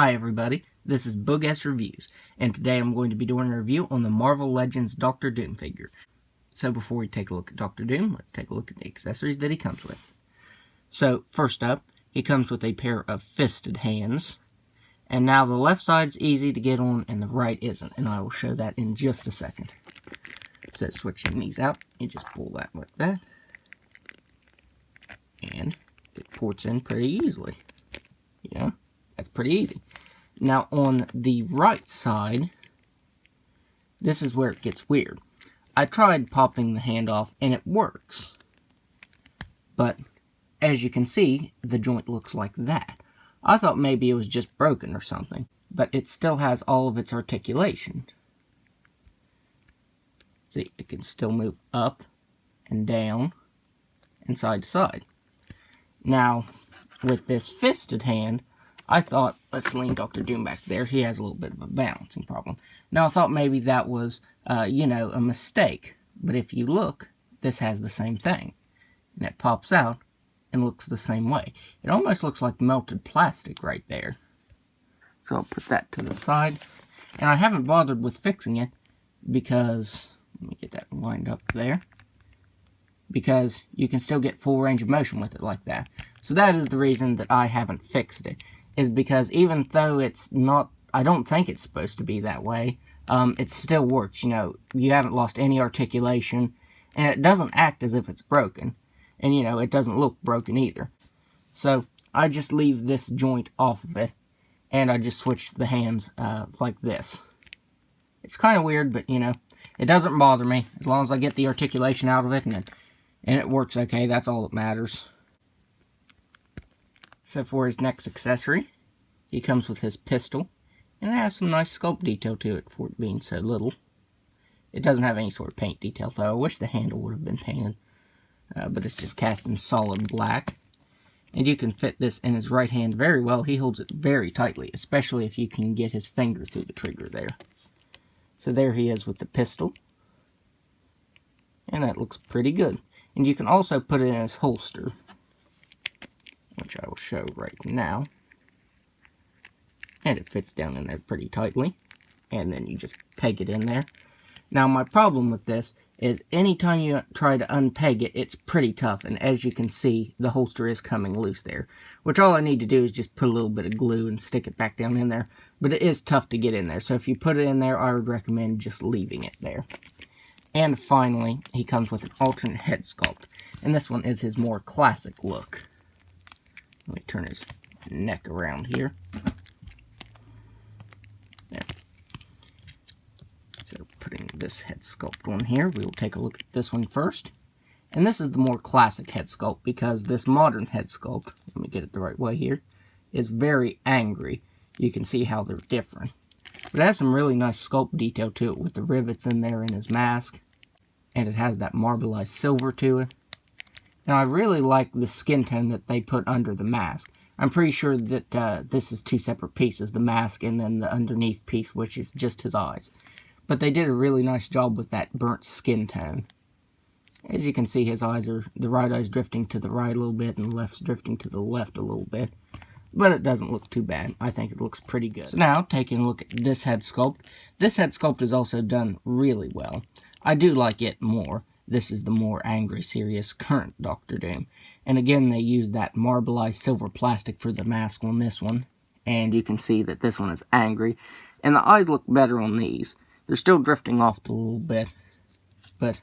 Hi everybody, this is Boog S Reviews, and today I'm going to be doing a review on the Marvel Legends Doctor Doom figure. So before we take a look at Doctor Doom, let's take a look at the accessories that he comes with. So first up, he comes with a pair of fisted hands, and now the left side's easy to get on and the right isn't, and I will show that in just a second. So switching these out, you just pull that like that, and it ports in pretty easily. You know, that's pretty easy. Now on the right side, this is where it gets weird. I tried popping the hand off and it works. But as you can see, the joint looks like that. I thought maybe it was just broken or something, but it still has all of its articulation. See, it can still move up and down and side to side. Now, with this fisted hand, I thought, let's lean Dr. Doom back there. He has a little bit of a balancing problem. Now, I thought maybe that was, a mistake. But if you look, this has the same thing. And it pops out and looks the same way. It almost looks like melted plastic right there. So I'll put that to the side. And I haven't bothered with fixing it because, let me get that lined up there. Because you can still get full range of motion with it like that. So that is the reason that I haven't fixed it. Is because even though it's not, I don't think it's supposed to be that way, it still works. You know, you haven't lost any articulation, and it doesn't act as if it's broken. And, you know, it doesn't look broken either. So, I just leave this joint off of it, and I just switch the hands like this. It's kind of weird, but, you know, it doesn't bother me. As long as I get the articulation out of it, and it works okay, that's all that matters. So for his next accessory, he comes with his pistol, and it has some nice sculpt detail to it for it being so little. It doesn't have any sort of paint detail, though. I wish the handle would have been painted, but it's just cast in solid black. And you can fit this in his right hand very well. He holds it very tightly, especially if you can get his finger through the trigger there. So there he is with the pistol, and that looks pretty good. And you can also put it in his holster, which I will show right now. And it fits down in there pretty tightly. And then you just peg it in there. Now my problem with this is anytime you try to unpeg it, it's pretty tough. And as you can see, the holster is coming loose there. Which all I need to do is just put a little bit of glue and stick it back down in there. But it is tough to get in there. So if you put it in there, I would recommend just leaving it there. And finally, he comes with an alternate head sculpt. And this one is his more classic look. Let me turn his neck around here. There. So putting this head sculpt on here, we will take a look at this one first. And this is the more classic head sculpt because this modern head sculpt, let me get it the right way here, is very angry. You can see how they're different. But it has some really nice sculpt detail to it with the rivets in there in his mask. And it has that marbleized silver to it. And I really like the skin tone that they put under the mask. I'm pretty sure that this is two separate pieces, the mask and then the underneath piece, which is just his eyes. But they did a really nice job with that burnt skin tone. As you can see, his eyes are, the right eye's drifting to the right a little bit, and the left's drifting to the left a little bit. But it doesn't look too bad. I think it looks pretty good. So now, taking a look at this head sculpt. This head sculpt is also done really well. I do like it more. This is the more angry, serious, current Doctor Doom. And again, they use that marbleized silver plastic for the mask on this one. And you can see that this one is angry. And the eyes look better on these. They're still drifting off a little bit. But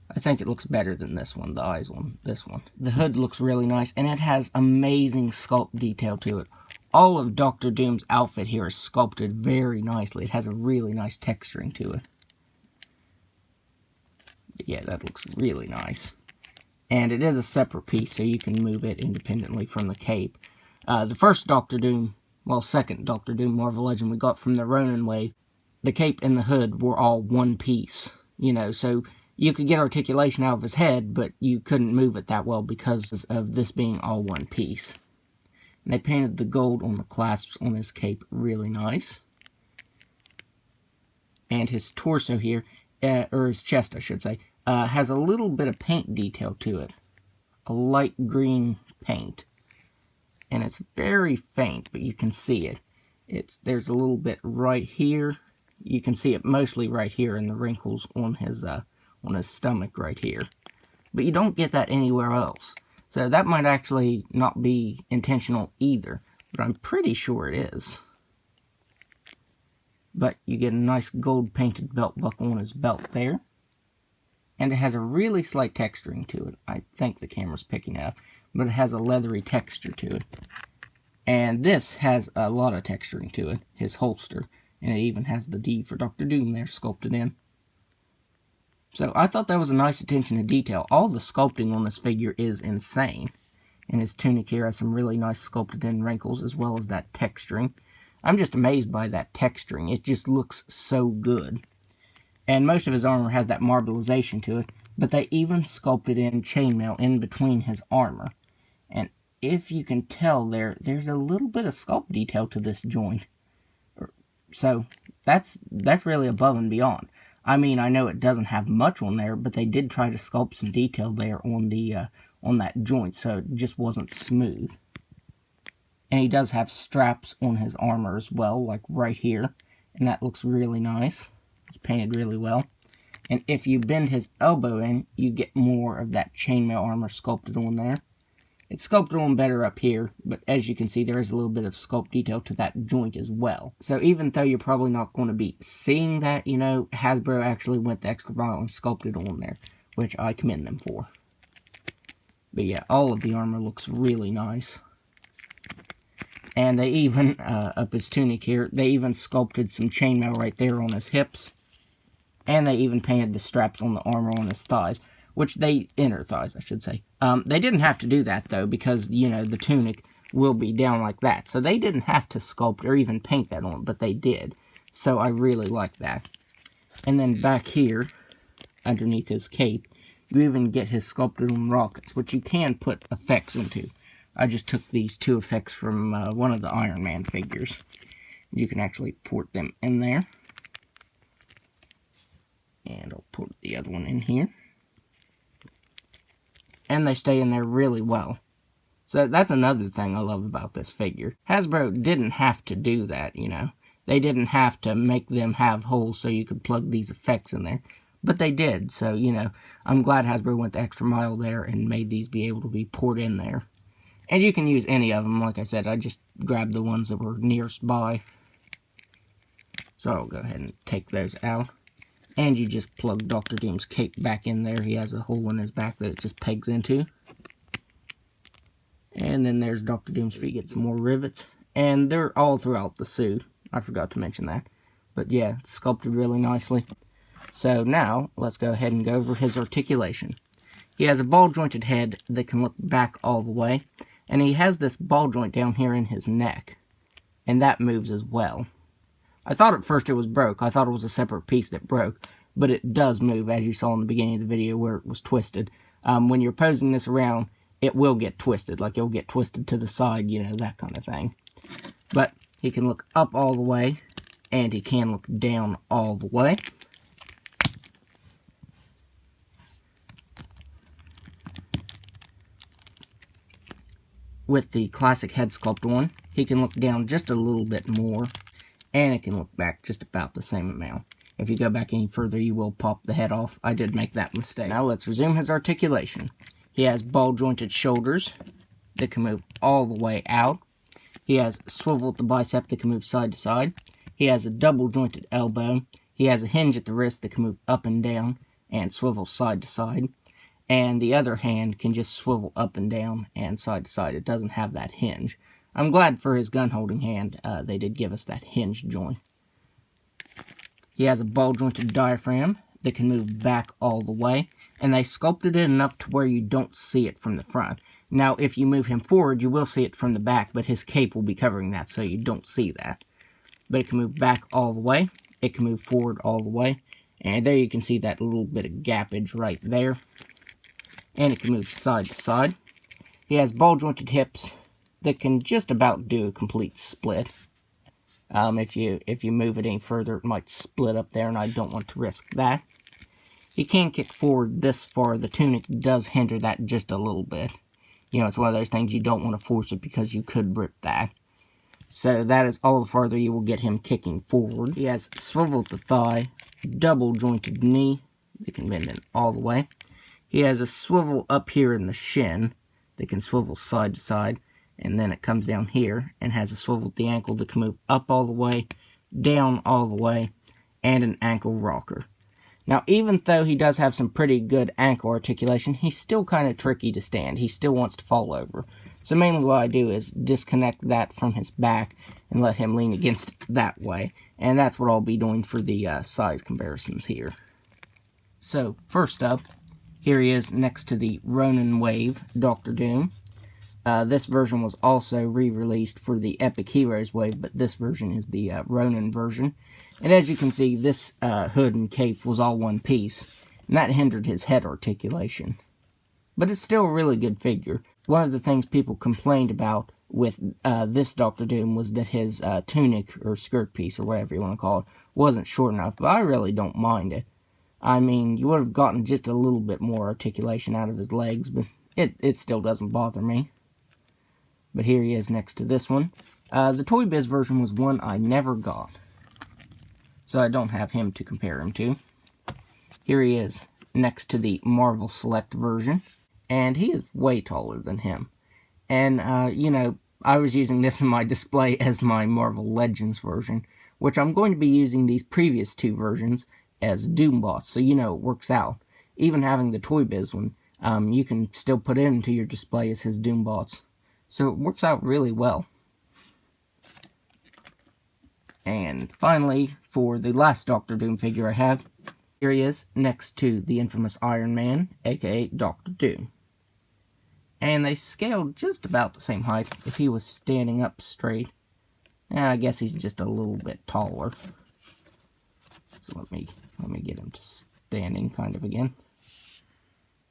I think it looks better than this one, the eyes on this one. The hood looks really nice, and it has amazing sculpt detail to it. All of Doctor Doom's outfit here is sculpted very nicely. It has a really nice texturing to it. Yeah, that looks really nice. And it is a separate piece, so you can move it independently from the cape. The first Doctor Doom, well, second Doctor Doom Marvel Legend we got from the Ronin wave, the cape and the hood were all one piece. You know, so you could get articulation out of his head, but you couldn't move it that well because of this being all one piece. And they painted the gold on the clasps on his cape really nice. And his torso here, or his chest I should say, has a little bit of paint detail to it. A light green paint. And it's very faint, but you can see it. There's a little bit right here. You can see it mostly right here in the wrinkles on his stomach right here. But you don't get that anywhere else. So that might actually not be intentional either, but I'm pretty sure it is. But you get a nice gold painted belt buckle on his belt there. And it has a really slight texturing to it. I think the camera's picking up, but it has a leathery texture to it. And this has a lot of texturing to it, his holster. And it even has the D for Dr. Doom there sculpted in. So I thought that was a nice attention to detail. All the sculpting on this figure is insane. And his tunic here has some really nice sculpted in wrinkles as well as that texturing. I'm just amazed by that texturing. It just looks so good. And most of his armor has that marbleization to it, but they even sculpted in chainmail in between his armor. And if you can tell there's a little bit of sculpt detail to this joint. So that's really above and beyond. I mean, I know it doesn't have much on there, but they did try to sculpt some detail there on that joint, so it just wasn't smooth. And he does have straps on his armor as well, like right here, and that looks really nice. It's painted really well. And if you bend his elbow in, you get more of that chainmail armor sculpted on there. It's sculpted on better up here, but as you can see, there is a little bit of sculpt detail to that joint as well. So even though you're probably not going to be seeing that, you know, Hasbro actually went the extra mile and sculpted on there, which I commend them for. But yeah, all of the armor looks really nice. And they even, up his tunic here, they even sculpted some chainmail right there on his hips. And they even painted the straps on the armor on his thighs. Inner thighs, I should say. They didn't have to do that, though, because, you know, the tunic will be down like that. So they didn't have to sculpt or even paint that on, but they did. So I really like that. And then back here, underneath his cape, you even get his sculpted on rockets, which you can put effects into. I just took these two effects from one of the Iron Man figures. You can actually port them in there. And I'll put the other one in here. And they stay in there really well. So that's another thing I love about this figure. Hasbro didn't have to do that, you know. They didn't have to make them have holes so you could plug these effects in there. But they did, so, you know, I'm glad Hasbro went the extra mile there and made these be able to be poured in there. And you can use any of them, like I said, I just grabbed the ones that were nearest by. So I'll go ahead and take those out. And you just plug Dr. Doom's cape back in there. He has a hole in his back that it just pegs into. And then there's Dr. Doom's feet. Get some more rivets. And they're all throughout the suit. I forgot to mention that. But yeah, it's sculpted really nicely. So now, let's go ahead and go over his articulation. He has a ball-jointed head that can look back all the way. And he has this ball joint down here in his neck. And that moves as well. I thought at first it was broke. I thought it was a separate piece that broke. But it does move, as you saw in the beginning of the video where it was twisted. When you're posing this around, it will get twisted. Like, it'll get twisted to the side, you know, that kind of thing. But he can look up all the way. And he can look down all the way. With the classic head sculpt on, he can look down just a little bit more. And it can look back just about the same amount. If you go back any further, you will pop the head off. I did make that mistake. Now let's resume his articulation. He has ball-jointed shoulders that can move all the way out. He has swivel at the bicep that can move side to side. He has a double-jointed elbow. He has a hinge at the wrist that can move up and down and swivel side to side. And the other hand can just swivel up and down and side to side. It doesn't have that hinge. I'm glad for his gun-holding hand, they did give us that hinge joint. He has a ball-jointed diaphragm that can move back all the way, and they sculpted it enough to where you don't see it from the front. Now, if you move him forward, you will see it from the back, but his cape will be covering that, so you don't see that. But it can move back all the way, it can move forward all the way, and there you can see that little bit of gappage right there. And it can move side to side. He has ball-jointed hips that can just about do a complete split. If you move it any further, it might split up there, and I don't want to risk that. He can kick forward this far. The tunic does hinder that just a little bit. You know, it's one of those things you don't want to force it because you could rip that. So that is all the farther you will get him kicking forward. He has swivel at the thigh, double jointed knee. They can bend in all the way. He has a swivel up here in the shin. They can swivel side to side. And then it comes down here and has a swivel at the ankle that can move up all the way, down all the way, and an ankle rocker. Now, even though he does have some pretty good ankle articulation, he's still kind of tricky to stand. He still wants to fall over. So mainly what I do is disconnect that from his back and let him lean against that way. And that's what I'll be doing for the size comparisons here. So, first up, here he is next to the Ronin Wave Doctor Doom. This version was also re-released for the Epic Heroes Wave, but this version is the Ronin version. And as you can see, this hood and cape was all one piece, and that hindered his head articulation. But it's still a really good figure. One of the things people complained about with this Doctor Doom was that his tunic, or skirt piece, or whatever you want to call it, wasn't short enough, but I really don't mind it. I mean, you would have gotten just a little bit more articulation out of his legs, but it still doesn't bother me. But here he is next to this one. The Toy Biz version was one I never got, so I don't have him to compare him to. Here he is next to the Marvel Select version, and he is way taller than him. And, you know, I was using this in my display as my Marvel Legends version, which I'm going to be using these previous two versions as Doom Boss, so you know it works out. Even having the Toy Biz one, you can still put it into your display as his Doom Boss. So it works out really well. And finally, for the last Doctor Doom figure I have, here he is next to the infamous Iron Man, aka Doctor Doom. And they scaled just about the same height if he was standing up straight. I guess he's just a little bit taller. So let me get him to standing kind of again.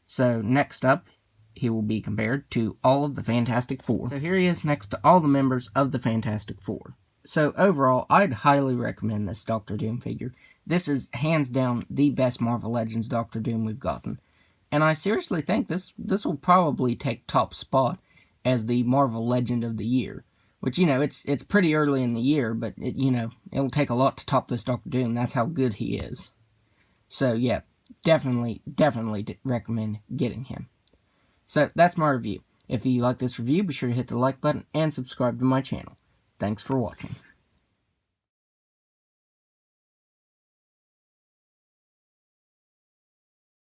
So next up, he will be compared to all of the Fantastic Four. So here he is next to all the members of the Fantastic Four. So overall, I'd highly recommend this Doctor Doom figure. This is hands down the best Marvel Legends Doctor Doom we've gotten. And I seriously think this will probably take top spot as the Marvel Legend of the Year. Which, you know, it's pretty early in the year, but, it'll take a lot to top this Doctor Doom. That's how good he is. So, yeah, definitely recommend getting him. So, that's my review. If you like this review, be sure to hit the like button and subscribe to my channel. Thanks for watching.